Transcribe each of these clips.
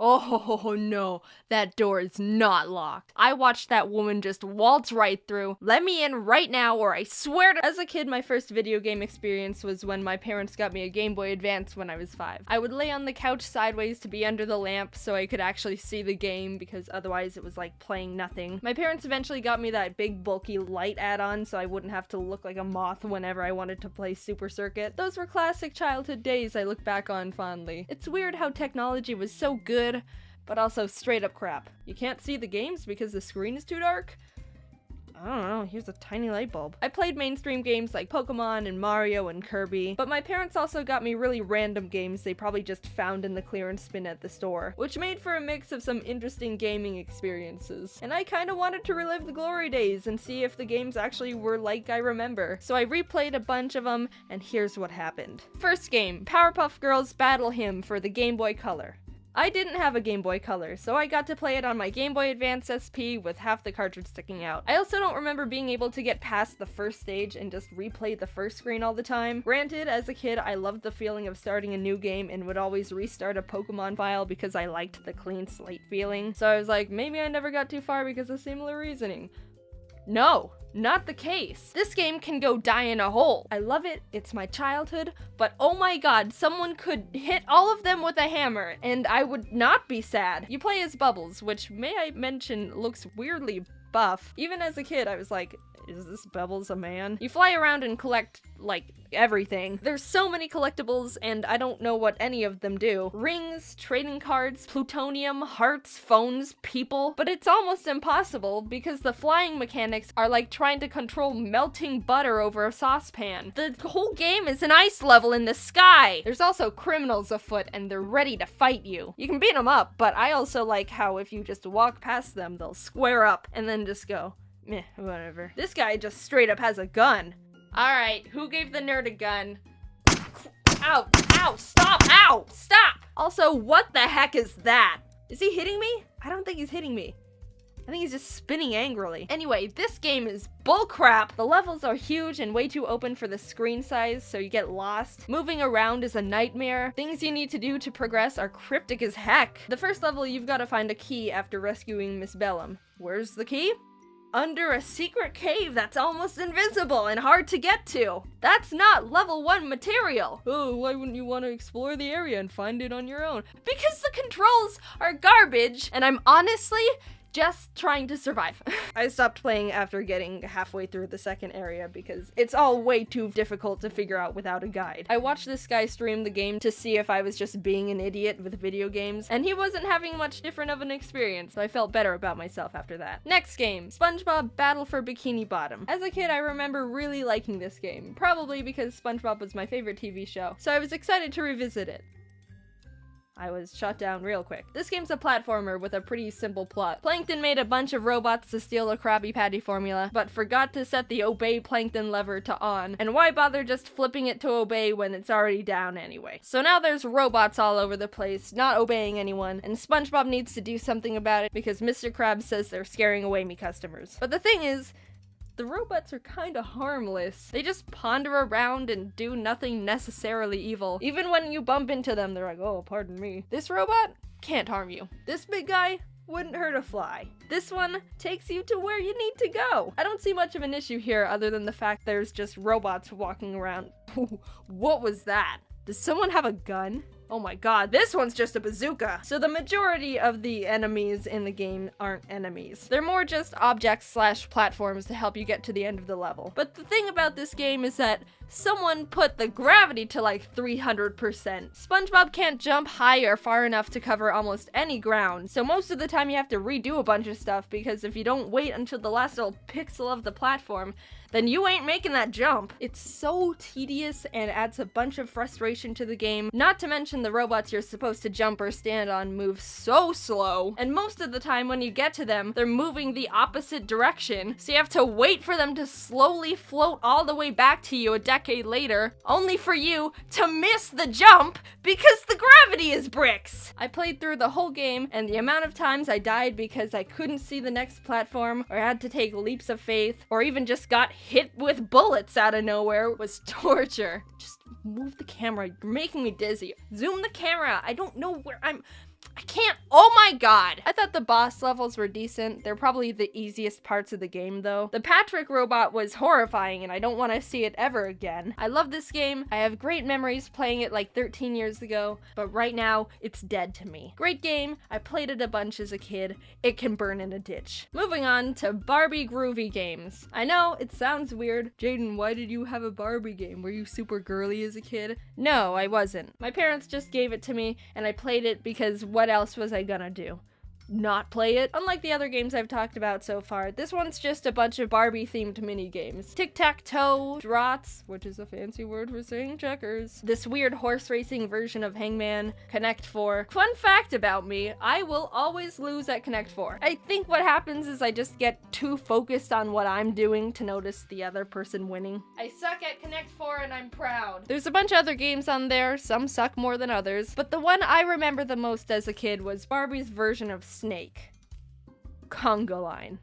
Oh no, that door is not locked. I watched that woman just waltz right through. Let me in right now or I swear to— As a kid, my first video game experience was when my parents got me a Game Boy Advance when I was 5. I would lay on the couch sideways to be under the lamp so I could actually see the game because otherwise it was like playing nothing. My parents eventually got me that big bulky light add-on so I wouldn't have to look like a moth whenever I wanted to play Super Circuit. Those were classic childhood days I look back on fondly. It's weird how technology was so good, but also straight up crap. You can't see the games because the screen is too dark? I don't know, here's a tiny light bulb. I played mainstream games like Pokemon and Mario and Kirby, but my parents also got me really random games they probably just found in the clearance bin at the store, which made for a mix of some interesting gaming experiences. And I kinda wanted to relive the glory days and see if the games actually were like I remember. So I replayed a bunch of them, and here's what happened. First game, Powerpuff Girls Battle Hymn for the Game Boy Color. I didn't have a Game Boy Color, so I got to play it on my Game Boy Advance SP with half the cartridge sticking out. I also don't remember being able to get past the first stage and just replay the first screen all the time. Granted, as a kid, I loved the feeling of starting a new game and would always restart a Pokemon file because I liked the clean slate feeling. So I was like, maybe I never got too far because of similar reasoning. No, not the case. This game can go die in a hole. I love it, it's my childhood, but oh my god, someone could hit all of them with a hammer, and I would not be sad. You play as Bubbles, which, may I mention, looks weirdly buff. Even as a kid, I was like, is this Bubbles a man? You fly around and collect, like, everything. There's so many collectibles, and I don't know what any of them do. Rings, trading cards, plutonium, hearts, phones, people. But it's almost impossible, because the flying mechanics are like trying to control melting butter over a saucepan. The whole game is an ice level in the sky! There's also criminals afoot, and they're ready to fight you. You can beat them up, but I also like how if you just walk past them, they'll square up, and then just go, meh, whatever. This guy just straight up has a gun. Alright, who gave the nerd a gun? Ow! Ow! Stop! Ow! Stop! Also, what the heck is that? Is he hitting me? I don't think he's hitting me. I think he's just spinning angrily. Anyway, this game is bullcrap. The levels are huge and way too open for the screen size, so you get lost. Moving around is a nightmare. Things you need to do to progress are cryptic as heck. The first level, you've got to find a key after rescuing Miss Bellum. Where's the key? Under a secret cave that's almost invisible and hard to get to. That's not level 1 material. Oh, why wouldn't you want to explore the area and find it on your own? Because the controls are garbage, and I'm honestly just trying to survive. I stopped playing after getting halfway through the second area because it's all way too difficult to figure out without a guide. I watched this guy stream the game to see if I was just being an idiot with video games, and he wasn't having much different of an experience, so I felt better about myself after that. Next game, SpongeBob Battle for Bikini Bottom. As a kid, I remember really liking this game, probably because SpongeBob was my favorite TV show, so I was excited to revisit it. I was shut down real quick. This game's a platformer with a pretty simple plot. Plankton made a bunch of robots to steal a Krabby Patty formula, but forgot to set the obey Plankton lever to on, and why bother just flipping it to obey when it's already down anyway? So now there's robots all over the place, not obeying anyone, and SpongeBob needs to do something about it because Mr. Krabs says they're scaring away me customers. But the thing is, the robots are kinda harmless. They just ponder around and do nothing necessarily evil. Even when you bump into them, they're like, oh, pardon me. This robot can't harm you. This big guy wouldn't hurt a fly. This one takes you to where you need to go. I don't see much of an issue here other than the fact there's just robots walking around. What was that? Does someone have a gun? Oh my god, this one's just a bazooka! So the majority of the enemies in the game aren't enemies. They're more just objects/platforms to help you get to the end of the level. But the thing about this game is that someone put the gravity to like 300%. SpongeBob can't jump high or far enough to cover almost any ground, so most of the time you have to redo a bunch of stuff because if you don't wait until the last little pixel of the platform, then you ain't making that jump. It's so tedious and adds a bunch of frustration to the game, not to mention the robots you're supposed to jump or stand on move so slow, and most of the time when you get to them, they're moving the opposite direction, so you have to wait for them to slowly float all the way back to you a decade later, only for you to miss the jump because the gravity is bricks! I played through the whole game, and the amount of times I died because I couldn't see the next platform, or had to take leaps of faith, or even just got hit with bullets out of nowhere was torture. Just move the camera, you're making me dizzy. Zoom the camera, I don't know where I'm... I can't. Oh my god. I thought the boss levels were decent. They're probably the easiest parts of the game though. The Patrick robot was horrifying and I don't want to see it ever again. I love this game. I have great memories playing it like 13 years ago, but right now it's dead to me. Great game. I played it a bunch as a kid. It can burn in a ditch. Moving on to Barbie groovy games. I know it sounds weird. Jaden, why did you have a Barbie game? Were you super girly as a kid? No, I wasn't. My parents just gave it to me and I played it because what else was I gonna do? Not play it? Unlike the other games I've talked about so far, this one's just a bunch of Barbie-themed mini-games. Tic-tac-toe, draughts, which is a fancy word for saying checkers, this weird horse racing version of Hangman, Connect 4. Fun fact about me, I will always lose at Connect 4. I think what happens is I just get too focused on what I'm doing to notice the other person winning. I suck at Connect 4 and I'm proud. There's a bunch of other games on there, some suck more than others, but the one I remember the most as a kid was Barbie's version of Snake. Conga line.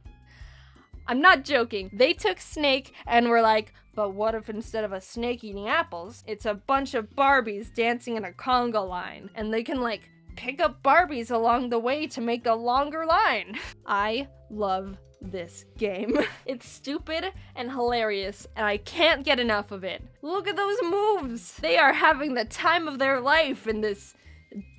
I'm not joking. They took Snake and were like, but what if instead of a snake eating apples, it's a bunch of Barbies dancing in a conga line? And they can like pick up Barbies along the way to make a longer line. I love this game. It's stupid and hilarious, and I can't get enough of it. Look at those moves! They are having the time of their life in this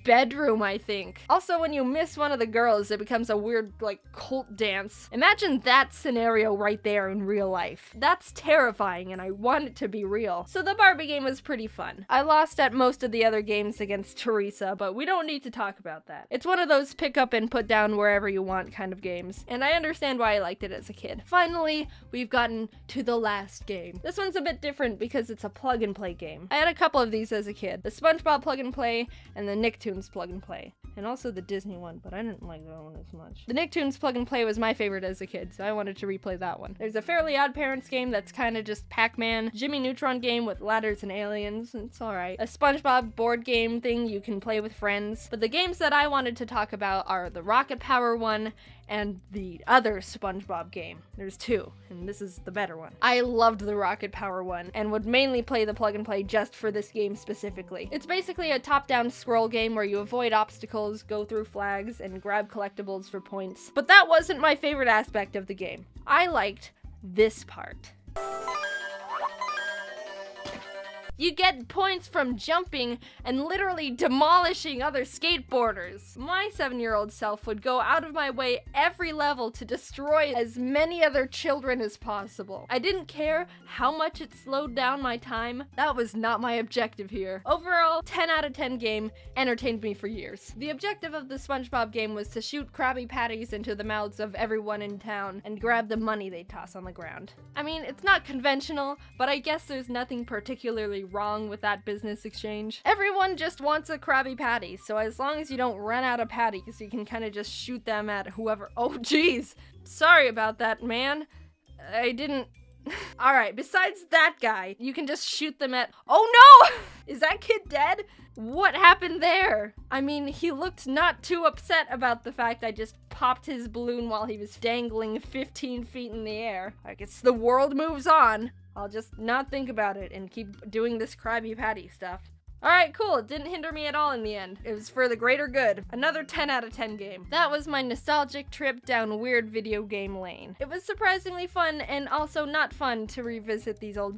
bedroom, I think. Also, when you miss one of the girls, it becomes a weird, like, cult dance. Imagine that scenario right there in real life. That's terrifying, and I want it to be real. So the Barbie game was pretty fun. I lost at most of the other games against Teresa, but we don't need to talk about that. It's one of those pick up and put down wherever you want kind of games, and I understand why I liked it as a kid. Finally, we've gotten to the last game. This one's a bit different because it's a plug and play game. I had a couple of these as a kid. The SpongeBob plug and play and the Nicktoons plug and play. And also the Disney one, but I didn't like that one as much. The Nicktoons plug and play was my favorite as a kid, so I wanted to replay that one. There's a Fairly Odd Parents game that's kind of just Pac-Man, Jimmy Neutron game with ladders and aliens, it's alright. A SpongeBob board game thing you can play with friends. But the games that I wanted to talk about are the Rocket Power one and the other SpongeBob game. There's two, and this is the better one. I loved the Rocket Power one, and would mainly play the plug and play just for this game specifically. It's basically a top-down scroll game where you avoid obstacles, go through flags, and grab collectibles for points. But that wasn't my favorite aspect of the game. I liked this part. You get points from jumping and literally demolishing other skateboarders. My 7-year-old self would go out of my way every level to destroy as many other children as possible. I didn't care how much it slowed down my time. That was not my objective here. Overall, 10 out of 10 game, entertained me for years. The objective of the SpongeBob game was to shoot Krabby Patties into the mouths of everyone in town and grab the money they toss on the ground. I mean, it's not conventional, but I guess there's nothing particularly wrong with that business exchange. Everyone just wants a Krabby Patty, so as long as you don't run out of patties, you can kind of just shoot them at whoever. Oh geez, sorry about that, man. I didn't. Alright, besides that guy, you can just shoot them at. Oh no! Is that kid dead? What happened there? I mean, he looked not too upset about the fact I just popped his balloon while he was dangling 15 feet in the air. I guess the world moves on. I'll just not think about it and keep doing this Krabby Patty stuff. Alright, cool. It didn't hinder me at all in the end. It was for the greater good. Another 10 out of 10 game. That was my nostalgic trip down weird video game lane. It was surprisingly fun and also not fun to revisit these old